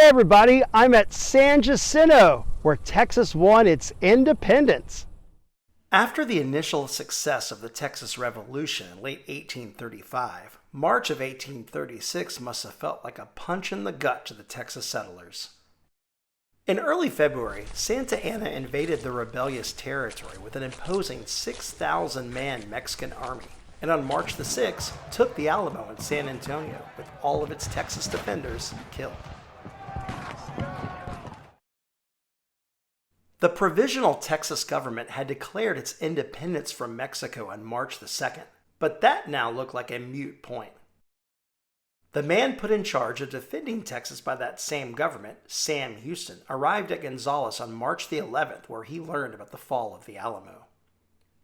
Hey everybody, I'm at San Jacinto, where Texas won its independence. After the initial success of the Texas Revolution in late 1835, March of 1836 must have felt like a punch in the gut to the Texas settlers. In early February, Santa Anna invaded the rebellious territory with an imposing 6,000-man Mexican army, and on March the 6th took the Alamo in San Antonio with all of its Texas defenders killed. The Provisional Texas government had declared its independence from Mexico on March the 2nd, but that now looked like a moot point. The man put in charge of defending Texas by that same government, Sam Houston, arrived at Gonzales on March the 11th, where he learned about the fall of the Alamo.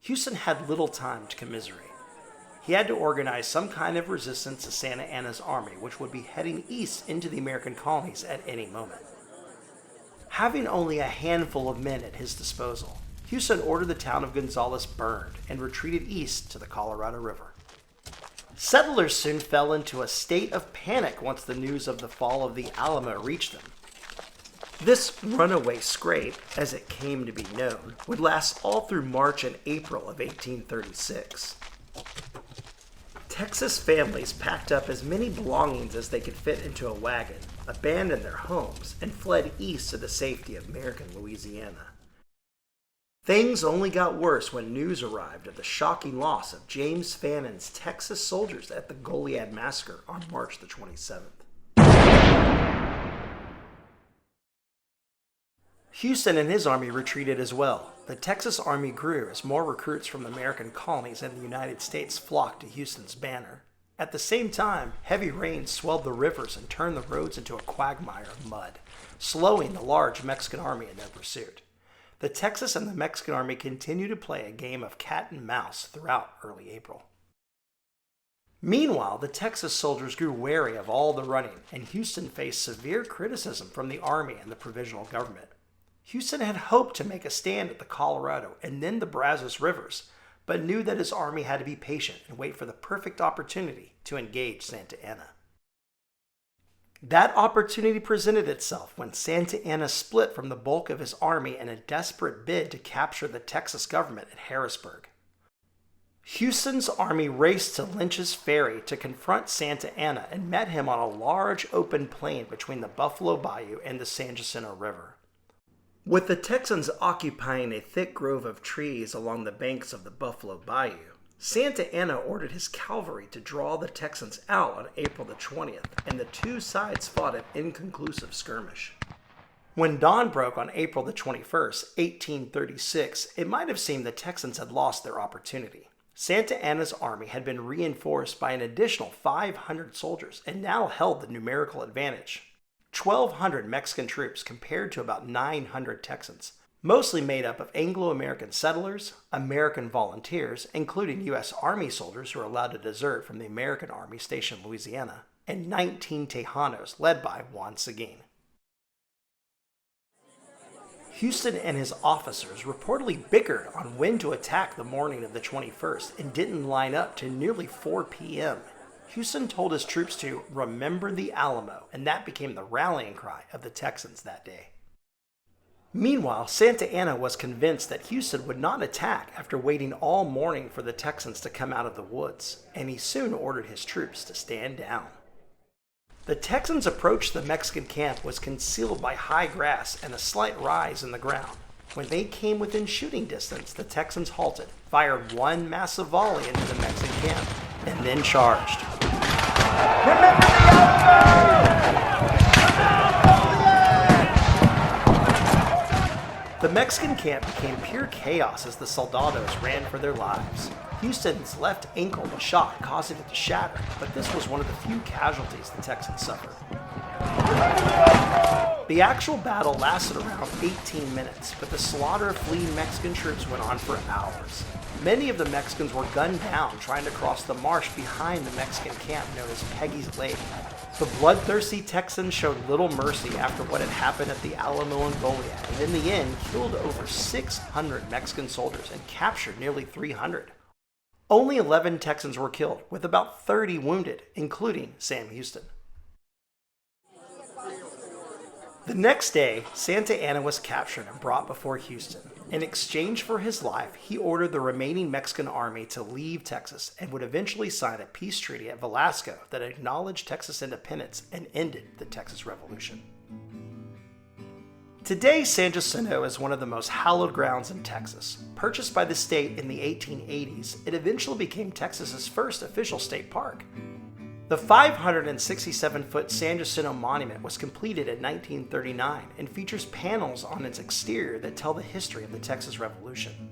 Houston had little time to commiserate. He had to organize some kind of resistance to Santa Anna's army, which would be heading east into the American colonies at any moment. Having only a handful of men at his disposal, Houston ordered the town of Gonzales burned and retreated east to the Colorado River. Settlers soon fell into a state of panic once the news of the fall of the Alamo reached them. This runaway scrape, as it came to be known, would last all through March and April of 1836. Texas families packed up as many belongings as they could fit into a wagon, abandoned their homes, and fled east to the safety of American Louisiana. Things only got worse when news arrived of the shocking loss of James Fannon's Texas soldiers at the Goliad Massacre on March the 27th. Houston and his army retreated as well. The Texas Army grew as more recruits from the American colonies and the United States flocked to Houston's banner. At the same time, heavy rains swelled the rivers and turned the roads into a quagmire of mud, slowing the large Mexican army in their pursuit. The Texas and the Mexican army continued to play a game of cat and mouse throughout early April. Meanwhile, the Texas soldiers grew wary of all the running, and Houston faced severe criticism from the army and the provisional government. Houston had hoped to make a stand at the Colorado and then the Brazos rivers, but knew that his army had to be patient and wait for the perfect opportunity to engage Santa Anna. That opportunity presented itself when Santa Anna split from the bulk of his army in a desperate bid to capture the Texas government at Harrisburg. Houston's army raced to Lynch's Ferry to confront Santa Anna and met him on a large open plain between the Buffalo Bayou and the San Jacinto River. With the Texans occupying a thick grove of trees along the banks of the Buffalo Bayou, Santa Anna ordered his cavalry to draw the Texans out on April the 20th, and the two sides fought an inconclusive skirmish. When dawn broke on April the 21st, 1836, it might have seemed the Texans had lost their opportunity. Santa Anna's army had been reinforced by an additional 500 soldiers and now held the numerical advantage. 1,200 Mexican troops compared to about 900 Texans, mostly made up of Anglo-American settlers, American volunteers, including U.S. Army soldiers who were allowed to desert from the American Army stationed in Louisiana, and 19 Tejanos led by Juan Seguin. Houston and his officers reportedly bickered on when to attack the morning of the 21st and didn't line up till nearly 4 p.m. Houston told his troops to remember the Alamo, and that became the rallying cry of the Texans that day. Meanwhile, Santa Anna was convinced that Houston would not attack after waiting all morning for the Texans to come out of the woods, and he soon ordered his troops to stand down. The Texans' approach to the Mexican camp was concealed by high grass and a slight rise in the ground. When they came within shooting distance, the Texans halted, fired one massive volley into the Mexican camp, and then charged. Remember the Alamo! The Mexican camp became pure chaos as the soldados ran for their lives. Houston's left ankle was shot, causing it to shatter, but this was one of the few casualties the Texans suffered. The actual battle lasted around 18 minutes, but the slaughter of fleeing Mexican troops went on for hours. Many of the Mexicans were gunned down trying to cross the marsh behind the Mexican camp known as Peggy's Lake. The bloodthirsty Texans showed little mercy after what had happened at the Alamo and Goliad, and in the end killed over 600 Mexican soldiers and captured nearly 300. Only 11 Texans were killed, with about 30 wounded, including Sam Houston. The next day, Santa Anna was captured and brought before Houston. In exchange for his life, he ordered the remaining Mexican army to leave Texas and would eventually sign a peace treaty at Velasco that acknowledged Texas independence and ended the Texas Revolution. Today, San Jacinto is one of the most hallowed grounds in Texas. Purchased by the state in the 1880s, it eventually became Texas's first official state park. The 567-foot San Jacinto Monument was completed in 1939 and features panels on its exterior that tell the history of the Texas Revolution.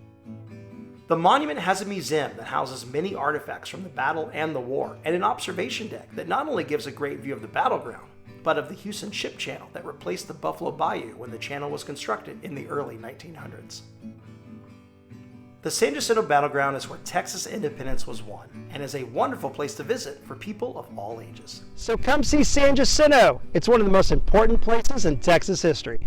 The monument has a museum that houses many artifacts from the battle and the war, and an observation deck that not only gives a great view of the battleground, but of the Houston Ship Channel that replaced the Buffalo Bayou when the channel was constructed in the early 1900s. The San Jacinto Battleground is where Texas independence was won, and is a wonderful place to visit for people of all ages. So come see San Jacinto. It's one of the most important places in Texas history.